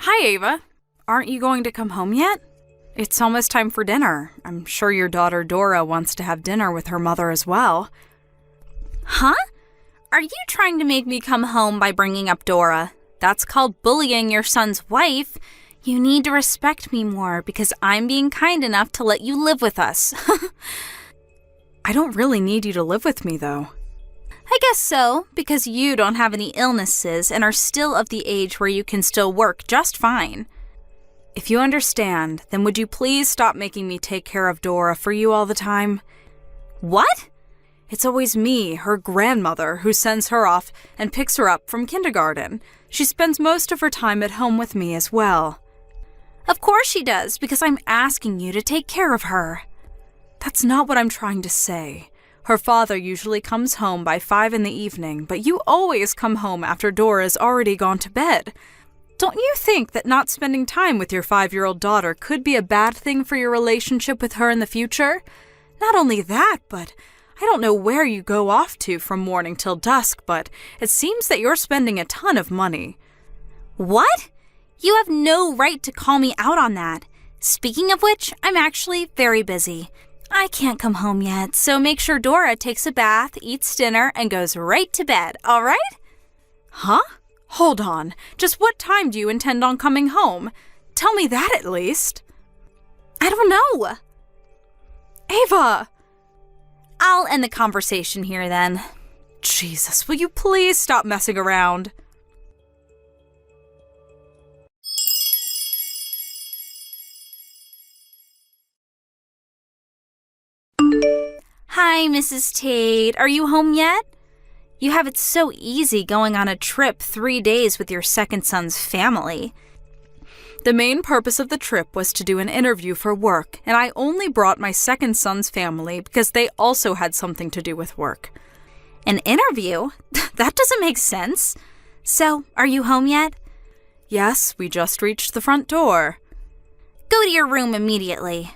Hi, Ava. Aren't you going to come home yet? It's almost time for dinner. I'm sure your daughter Dora wants to have dinner with her mother as well. Huh? Are you trying to make me come home by bringing up Dora? That's called bullying your son's wife. You need to respect me more because I'm being kind enough to let you live with us. I don't really need you to live with me, though. I guess so, because you don't have any illnesses and are still of the age where you can still work just fine. If you understand, then would you please stop making me take care of Dora for you all the time? What? It's always me, her grandmother, who sends her off and picks her up from kindergarten. She spends most of her time at home with me as well. Of course she does, because I'm asking you to take care of her. That's not what I'm trying to say. Her father usually comes home by 5 in the evening, but you always come home after Dora's already gone to bed. Don't you think that not spending time with your 5-year-old daughter could be a bad thing for your relationship with her in the future? Not only that, but I don't know where you go off to from morning till dusk, but it seems that you're spending a ton of money. What? You have no right to call me out on that. Speaking of which, I'm actually very busy. I can't come home yet, so make sure Dora takes a bath, eats dinner, and goes right to bed, all right? Huh? Hold on. Just what time do you intend on coming home? Tell me that at least. I don't know. Ava! I'll end the conversation here then. Jesus, will you please stop messing around? Hi, Mrs. Tate. Are you home yet? You have it so easy going on a trip 3 days with your second son's family. The main purpose of the trip was to do an interview for work, and I only brought my second son's family because they also had something to do with work. An interview? That doesn't make sense. So, are you home yet? Yes, we just reached the front door. Go to your room immediately.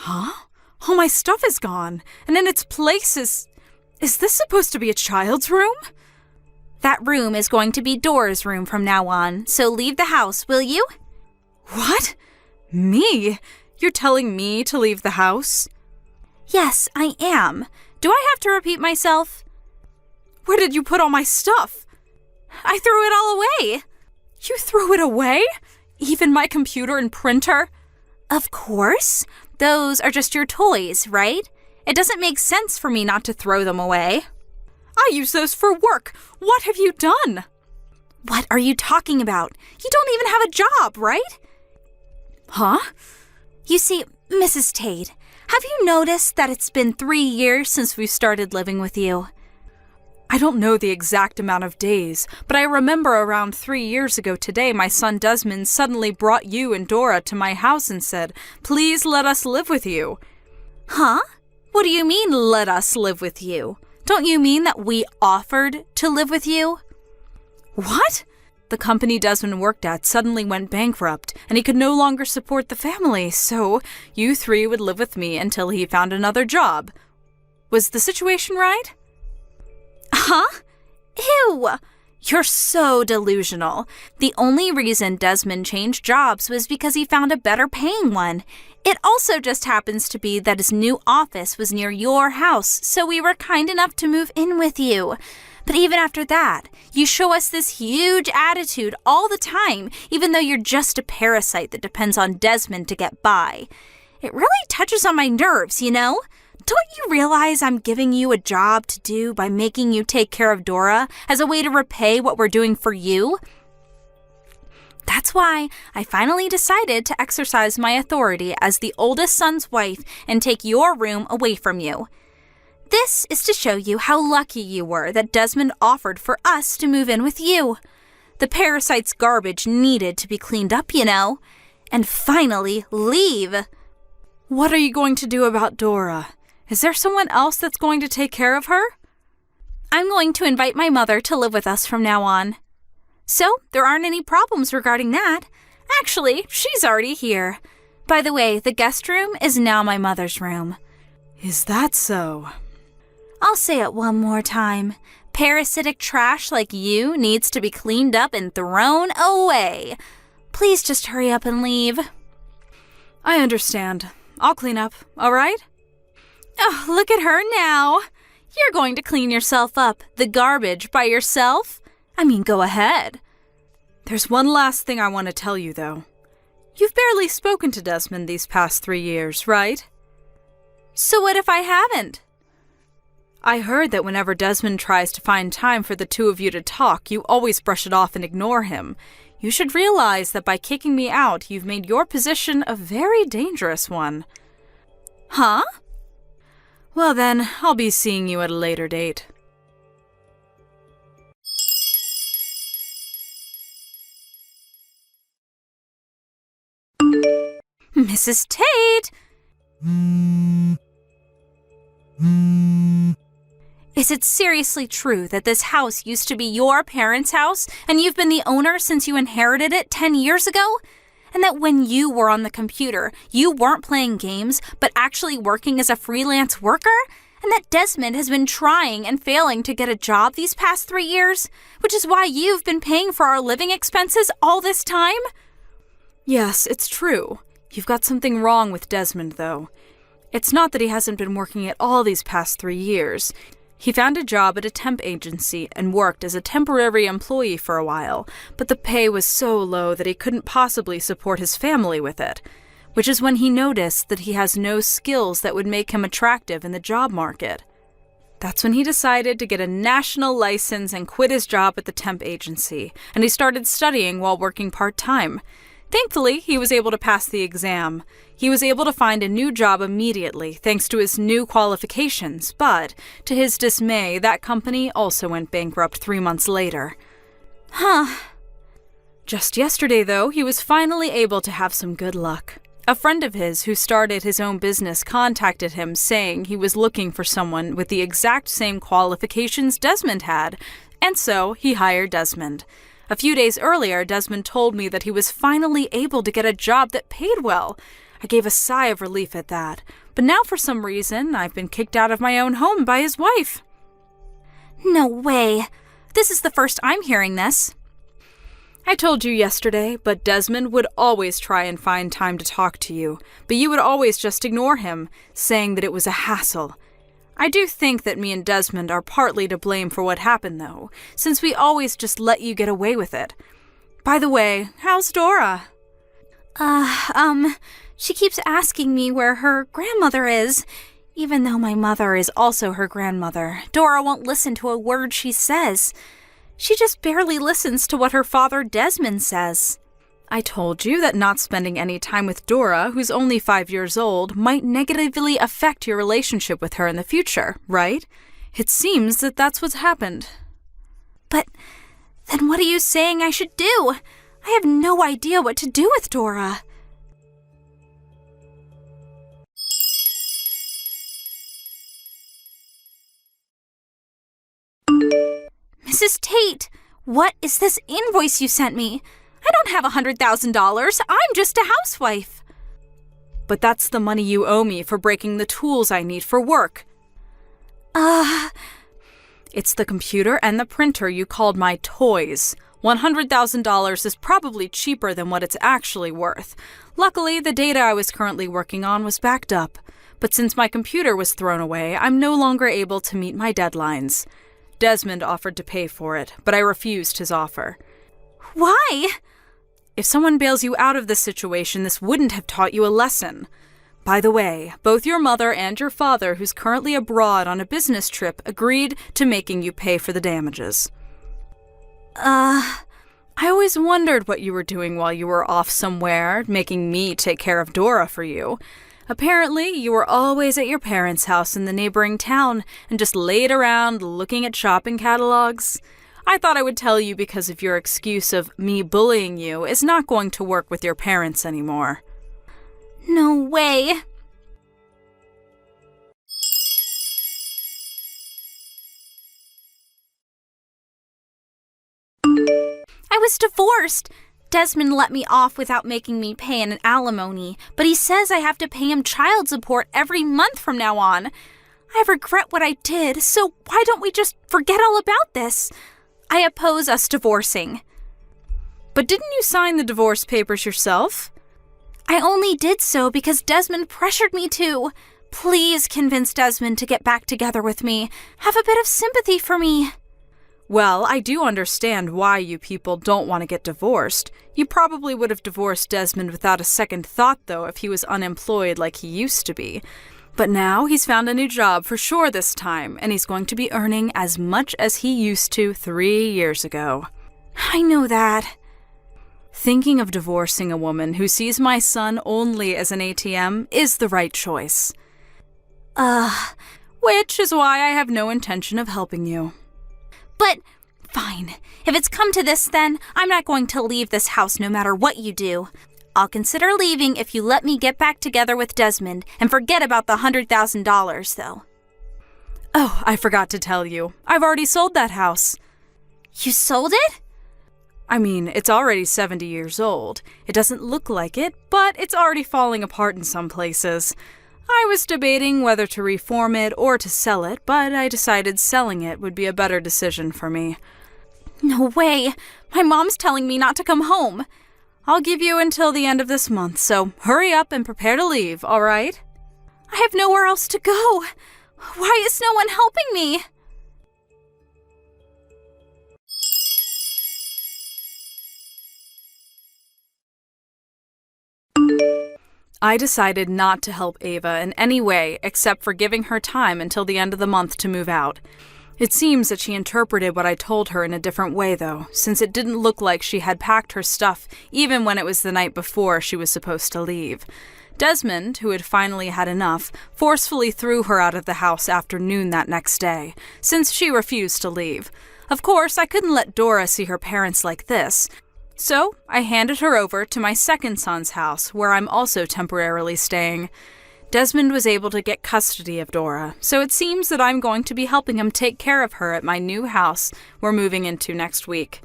Huh? All my stuff is gone, and in its place is this supposed to be a child's room? That room is going to be Dora's room from now on, so leave the house, will you? What? Me? You're telling me to leave the house? Yes, I am. Do I have to repeat myself? Where did you put all my stuff? I threw it all away. You threw it away? Even my computer and printer? Of course. Those are just your toys, right? It doesn't make sense for me not to throw them away. I use those for work. What have you done? What are you talking about? You don't even have a job, right? Huh? You see, Mrs. Tate, have you noticed that it's been 3 years since we started living with you? I don't know the exact amount of days, but I remember around 3 years ago today my son Desmond suddenly brought you and Dora to my house and said, "Please let us live with you." Huh? What do you mean, let us live with you? Don't you mean that we offered to live with you? What? The company Desmond worked at suddenly went bankrupt, and he could no longer support the family, so you 3 would live with me until he found another job. Was the situation right? Huh? Ew! You're so delusional. The only reason Desmond changed jobs was because he found a better paying one. It also just happens to be that his new office was near your house, so we were kind enough to move in with you. But even after that, you show us this huge attitude all the time, even though you're just a parasite that depends on Desmond to get by. It really touches on my nerves, you know? Don't you realize I'm giving you a job to do by making you take care of Dora as a way to repay what we're doing for you? That's why I finally decided to exercise my authority as the oldest son's wife and take your room away from you. This is to show you how lucky you were that Desmond offered for us to move in with you. The parasite's garbage needed to be cleaned up, you know. And finally, leave. What are you going to do about Dora? Is there someone else that's going to take care of her? I'm going to invite my mother to live with us from now on. So, there aren't any problems regarding that. Actually, she's already here. By the way, the guest room is now my mother's room. Is that so? I'll say it one more time. Parasitic trash like you needs to be cleaned up and thrown away. Please just hurry up and leave. I understand. I'll clean up, all right? Oh, look at her now. You're going to clean yourself up, the garbage, by yourself? I mean, go ahead. There's one last thing I want to tell you, though. You've barely spoken to Desmond these past 3 years, right? So what if I haven't? I heard that whenever Desmond tries to find time for the two of you to talk, you always brush it off and ignore him. You should realize that by kicking me out, you've made your position a very dangerous one. Huh? Well then, I'll be seeing you at a later date. Mrs. Tate! Is it seriously true that this house used to be your parents' house and you've been the owner since you inherited it 10 years ago? And that when you were on the computer, you weren't playing games, but actually working as a freelance worker? And that Desmond has been trying and failing to get a job these past 3 years? Which is why you've been paying for our living expenses all this time? Yes, it's true. You've got something wrong with Desmond, though. It's not that he hasn't been working at all these past 3 years. He found a job at a temp agency and worked as a temporary employee for a while, but the pay was so low that he couldn't possibly support his family with it, which is when he noticed that he has no skills that would make him attractive in the job market. That's when he decided to get a national license and quit his job at the temp agency, and he started studying while working part-time. Thankfully, he was able to pass the exam. He was able to find a new job immediately thanks to his new qualifications, but, to his dismay, that company also went bankrupt 3 months later. Huh. Just yesterday, though, he was finally able to have some good luck. A friend of his who started his own business contacted him saying he was looking for someone with the exact same qualifications Desmond had, and so he hired Desmond. A few days earlier, Desmond told me that he was finally able to get a job that paid well. I gave a sigh of relief at that, but now for some reason, I've been kicked out of my own home by his wife. No way. This is the first I'm hearing this. I told you yesterday, but Desmond would always try and find time to talk to you, but you would always just ignore him, saying that it was a hassle. I do think that me and Desmond are partly to blame for what happened, though, since we always just let you get away with it. By the way, how's Dora? She keeps asking me where her grandmother is. Even though my mother is also her grandmother, Dora won't listen to a word she says. She just barely listens to what her father Desmond says. I told you that not spending any time with Dora, who's only 5 years old, might negatively affect your relationship with her in the future, right? It seems that that's what's happened. But then what are you saying I should do? I have no idea what to do with Dora. Mrs. Tate, what is this invoice you sent me? I don't have $100,000. I'm just a housewife. But that's the money you owe me for breaking the tools I need for work. It's the computer and the printer you called my toys. $100,000 is probably cheaper than what it's actually worth. Luckily, the data I was currently working on was backed up. But since my computer was thrown away, I'm no longer able to meet my deadlines. Desmond offered to pay for it, but I refused his offer. Why? If someone bails you out of this situation, this wouldn't have taught you a lesson. By the way, both your mother and your father, who's currently abroad on a business trip, agreed to making you pay for the damages. I always wondered what you were doing while you were off somewhere, making me take care of Dora for you. Apparently, you were always at your parents' house in the neighboring town and just laid around looking at shopping catalogs. I thought I would tell you because of your excuse of me bullying you is not going to work with your parents anymore. No way. I was divorced. Desmond let me off without making me pay an alimony, but he says I have to pay him child support every month from now on. I regret what I did, so why don't we just forget all about this? I oppose us divorcing. But didn't you sign the divorce papers yourself? I only did so because Desmond pressured me to. Please convince Desmond to get back together with me. Have a bit of sympathy for me. Well, I do understand why you people don't want to get divorced. You probably would have divorced Desmond without a second thought, though, if he was unemployed like he used to be. But now he's found a new job for sure this time, and he's going to be earning as much as he used to 3 years ago. I know that. Thinking of divorcing a woman who sees my son only as an ATM is the right choice. Which is why I have no intention of helping you. But, fine. If it's come to this, then I'm not going to leave this house no matter what you do. I'll consider leaving if you let me get back together with Desmond and forget about the $100,000, though. Oh, I forgot to tell you. I've already sold that house. You sold it? I mean, it's already 70 years old. It doesn't look like it, but it's already falling apart in some places. I was debating whether to reform it or to sell it, but I decided selling it would be a better decision for me. No way! My mom's telling me not to come home. I'll give you until the end of this month, so hurry up and prepare to leave, all right? I have nowhere else to go. Why is no one helping me? I decided not to help Ava in any way except for giving her time until the end of the month to move out. It seems that she interpreted what I told her in a different way, though, since it didn't look like she had packed her stuff even when it was the night before she was supposed to leave. Desmond, who had finally had enough, forcefully threw her out of the house after noon that next day, since she refused to leave. Of course, I couldn't let Dora see her parents like this, so I handed her over to my second son's house, where I'm also temporarily staying. Desmond was able to get custody of Dora, so it seems that I'm going to be helping him take care of her at my new house we're moving into next week.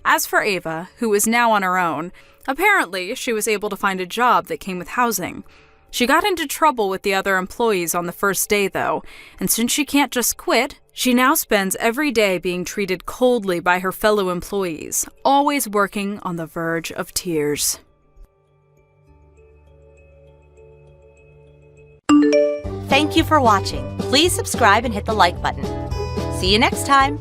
As for Ava, who is now on her own, apparently she was able to find a job that came with housing. She got into trouble with the other employees on the first day, though, and since she can't just quit, she now spends every day being treated coldly by her fellow employees, always working on the verge of tears. Thank you for watching. Please subscribe and hit the like button. See you next time.